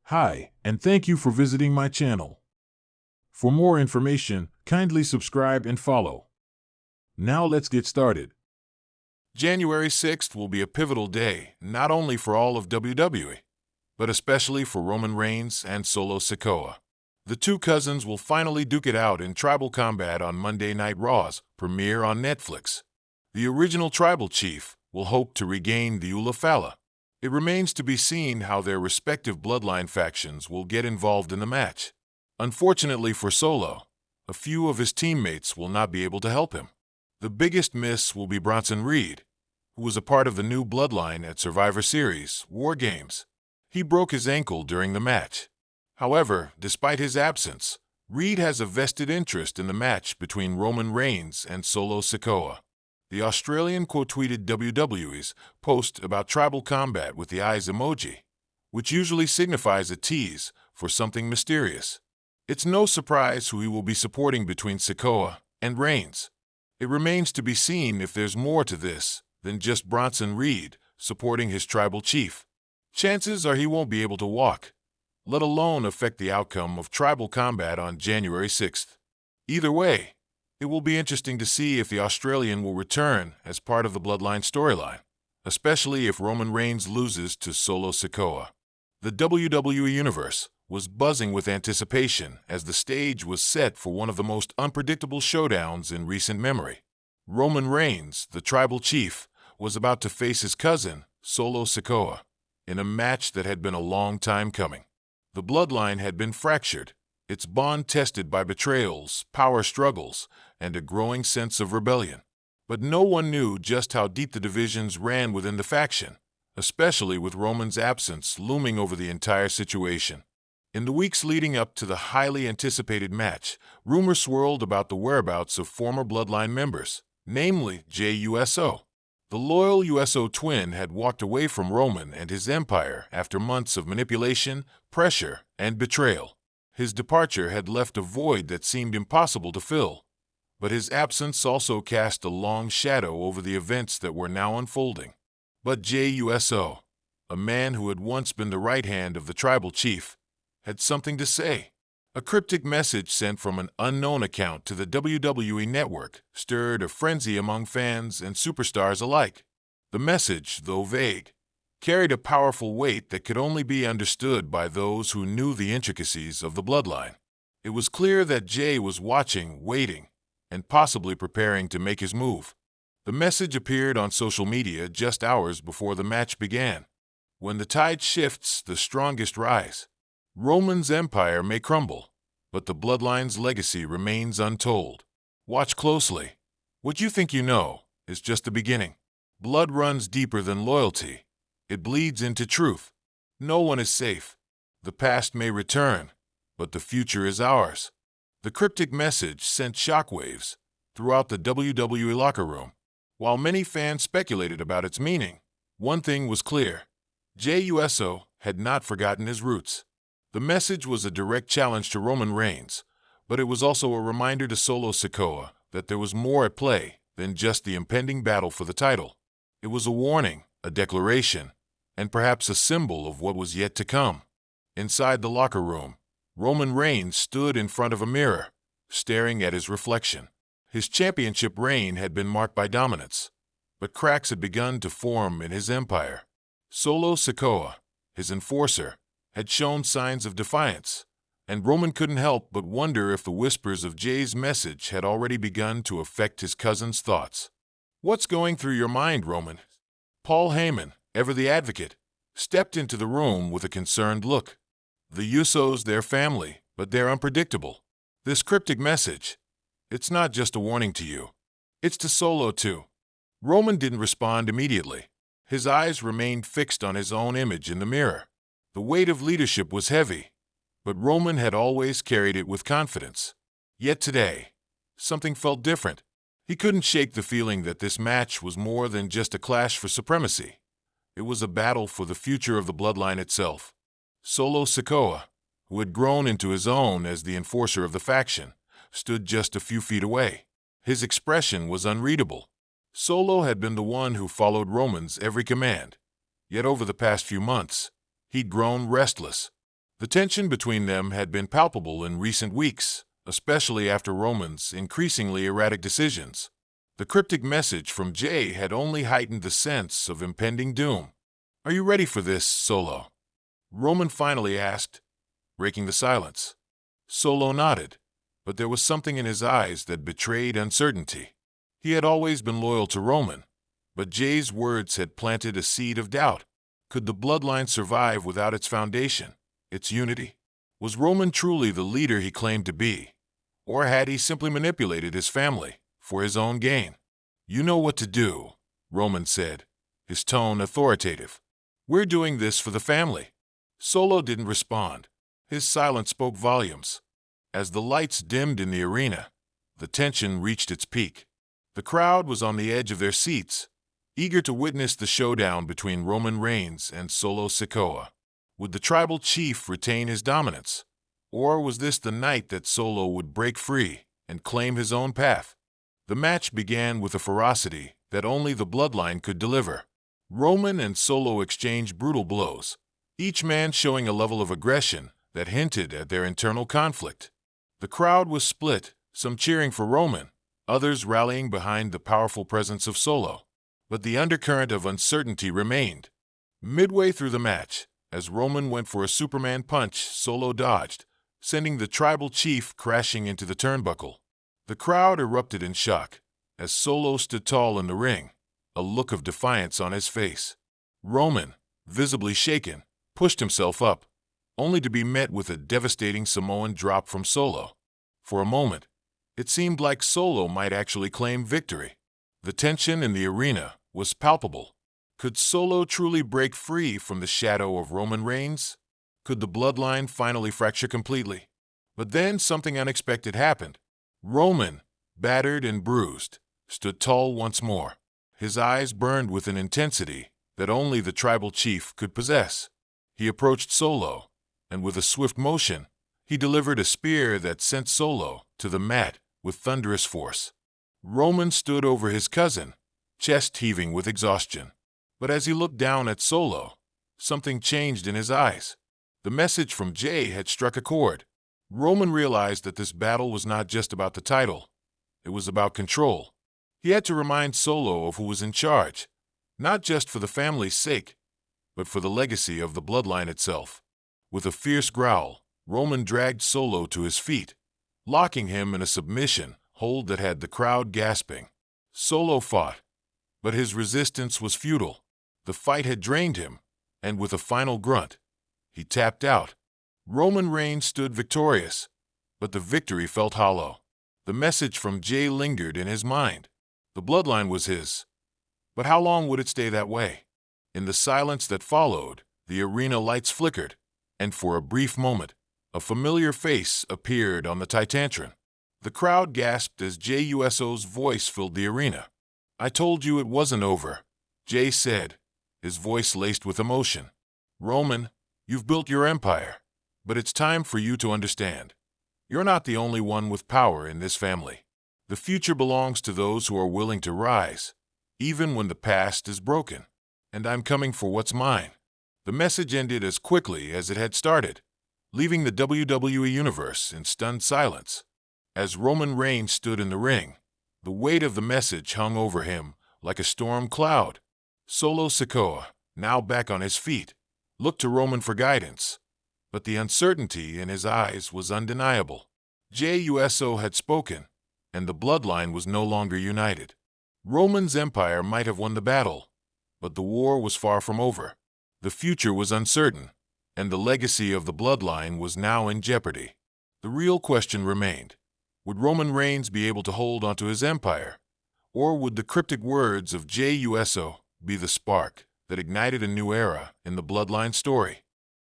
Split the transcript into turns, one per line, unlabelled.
Hi, and thank you for visiting my channel. For more information, kindly subscribe and follow. Now let's get started. January 6th will be a pivotal day, not only for all of WWE, but especially for Roman Reigns and Solo Sikoa. The two cousins will finally duke it out in tribal combat on Monday Night Raw's premiere on Netflix. The original tribal chief will hope to regain the Ula Fala. It remains to be seen how their respective bloodline factions will get involved in the match. Unfortunately for Solo, a few of his teammates will not be able to help him. The biggest miss will be Bronson Reed, who was a part of the new bloodline at Survivor Series War Games. He broke his ankle during the match. However, despite his absence, Reed has a vested interest in the match between Roman Reigns and Solo Sikoa. The Australian quote-tweeted WWE's post about tribal combat with the eyes emoji, which usually signifies a tease for something mysterious. It's no surprise who he will be supporting between Sikoa and Reigns. It remains to be seen if there's more to this than just Bronson Reed supporting his tribal chief. Chances are he won't be able to walk, let alone affect the outcome of tribal combat on January 6th. Either way, it will be interesting to see if the Australian will return as part of the Bloodline storyline, especially if Roman Reigns loses to Solo Sikoa. The WWE Universe was buzzing with anticipation as the stage was set for one of the most unpredictable showdowns in recent memory. Roman Reigns, the tribal chief, was about to face his cousin, Solo Sikoa, in a match that had been a long time coming. The bloodline had been fractured, its bond tested by betrayals, power struggles, and a growing sense of rebellion. But no one knew just how deep the divisions ran within the faction, especially with Roman's absence looming over the entire situation. In the weeks leading up to the highly anticipated match, rumors swirled about the whereabouts of former bloodline members, namely Jey Uso. The loyal Uso twin had walked away from Roman and his empire after months of manipulation, pressure, and betrayal. His departure had left a void that seemed impossible to fill, but his absence also cast a long shadow over the events that were now unfolding. But Jey Uso, a man who had once been the right hand of the tribal chief, had something to say. A cryptic message sent from an unknown account to the WWE Network stirred a frenzy among fans and superstars alike. The message, though vague, carried a powerful weight that could only be understood by those who knew the intricacies of the bloodline. It was clear that Jey was watching, waiting, and possibly preparing to make his move. The message appeared on social media just hours before the match began. When the tide shifts, the strongest rise. Roman's empire may crumble, but the bloodline's legacy remains untold. Watch closely. What you think you know is just the beginning. Blood runs deeper than loyalty. It bleeds into truth. No one is safe. The past may return, but the future is ours. The cryptic message sent shockwaves throughout the WWE locker room. While many fans speculated about its meaning, one thing was clear. Jey Uso had not forgotten his roots. The message was a direct challenge to Roman Reigns, but it was also a reminder to Solo Sikoa that there was more at play than just the impending battle for the title. It was a warning, a declaration, and perhaps a symbol of what was yet to come. Inside the locker room, Roman Reigns stood in front of a mirror, staring at his reflection. His championship reign had been marked by dominance, but cracks had begun to form in his empire. Solo Sikoa, his enforcer, had shown signs of defiance, and Roman couldn't help but wonder if the whispers of Jey's message had already begun to affect his cousin's thoughts. "What's going through your mind, Roman?" Paul Heyman, ever the advocate, stepped into the room with a concerned look. The Usos, their family, but they're unpredictable. This cryptic message, it's not just a warning to you. It's to Solo too. Roman didn't respond immediately. His eyes remained fixed on his own image in the mirror. The weight of leadership was heavy, but Roman had always carried it with confidence. Yet today, something felt different. He couldn't shake the feeling that this match was more than just a clash for supremacy. It was a battle for the future of the bloodline itself. Solo Sikoa, who had grown into his own as the enforcer of the faction, stood just a few feet away. His expression was unreadable. Solo had been the one who followed Roman's every command, yet over the past few months, he'd grown restless. The tension between them had been palpable in recent weeks, especially after Roman's increasingly erratic decisions. The cryptic message from Jay had only heightened the sense of impending doom. "Are you ready for this, Solo?" Roman finally asked, breaking the silence. Solo nodded, but there was something in his eyes that betrayed uncertainty. He had always been loyal to Roman, but Jay's words had planted a seed of doubt. Could the bloodline survive without its foundation, its unity? Was Roman truly the leader he claimed to be, or had he simply manipulated his family for his own gain? "You know what to do," Roman said, his tone authoritative. "We're doing this for the family." Solo didn't respond. His silence spoke volumes. As the lights dimmed in the arena, the tension reached its peak. The crowd was on the edge of their seats, eager to witness the showdown between Roman Reigns and Solo Sikoa. Would the tribal chief retain his dominance, or was this the night that Solo would break free and claim his own path? The match began with a ferocity that only the bloodline could deliver. Roman and Solo exchanged brutal blows, each man showing a level of aggression that hinted at their internal conflict. The crowd was split, some cheering for Roman, others rallying behind the powerful presence of Solo. But the undercurrent of uncertainty remained. Midway through the match, as Roman went for a Superman punch, Solo dodged, sending the tribal chief crashing into the turnbuckle. The crowd erupted in shock as Solo stood tall in the ring, a look of defiance on his face. Roman, visibly shaken, pushed himself up, only to be met with a devastating Samoan drop from Solo. For a moment, it seemed like Solo might actually claim victory. The tension in the arena was palpable. Could Solo truly break free from the shadow of Roman Reigns? Could the bloodline finally fracture completely? But then something unexpected happened. Roman, battered and bruised, stood tall once more. His eyes burned with an intensity that only the tribal chief could possess. He approached Solo, and with a swift motion, he delivered a spear that sent Solo to the mat with thunderous force. Roman stood over his cousin, chest heaving with exhaustion. But as he looked down at Solo, something changed in his eyes. The message from Jay had struck a chord. Roman realized that this battle was not just about the title. It was about control. He had to remind Solo of who was in charge, not just for the family's sake, but for the legacy of the bloodline itself. With a fierce growl, Roman dragged Solo to his feet, locking him in a submission hold that had the crowd gasping. Solo fought, but his resistance was futile. The fight had drained him, and with a final grunt, he tapped out. Roman Reigns stood victorious, but the victory felt hollow. The message from Jay lingered in his mind. The bloodline was his. But how long would it stay that way? In the silence that followed, the arena lights flickered, and for a brief moment, a familiar face appeared on the Titantron. The crowd gasped as Jey Uso's voice filled the arena. "I told you it wasn't over," Jay said, his voice laced with emotion. "Roman, you've built your empire, but it's time for you to understand. You're not the only one with power in this family. The future belongs to those who are willing to rise, even when the past is broken. And I'm coming for what's mine." The message ended as quickly as it had started, leaving the WWE Universe in stunned silence. As Roman Reigns stood in the ring, the weight of the message hung over him like a storm cloud. Solo Sikoa, now back on his feet, looked to Roman for guidance, but the uncertainty in his eyes was undeniable. Jey Uso had spoken, and the bloodline was no longer united. Roman's empire might have won the battle, but the war was far from over. The future was uncertain, and the legacy of the bloodline was now in jeopardy. The real question remained: would Roman Reigns be able to hold onto his empire, or would the cryptic words of Jey Uso be the spark that ignited a new era in the bloodline story?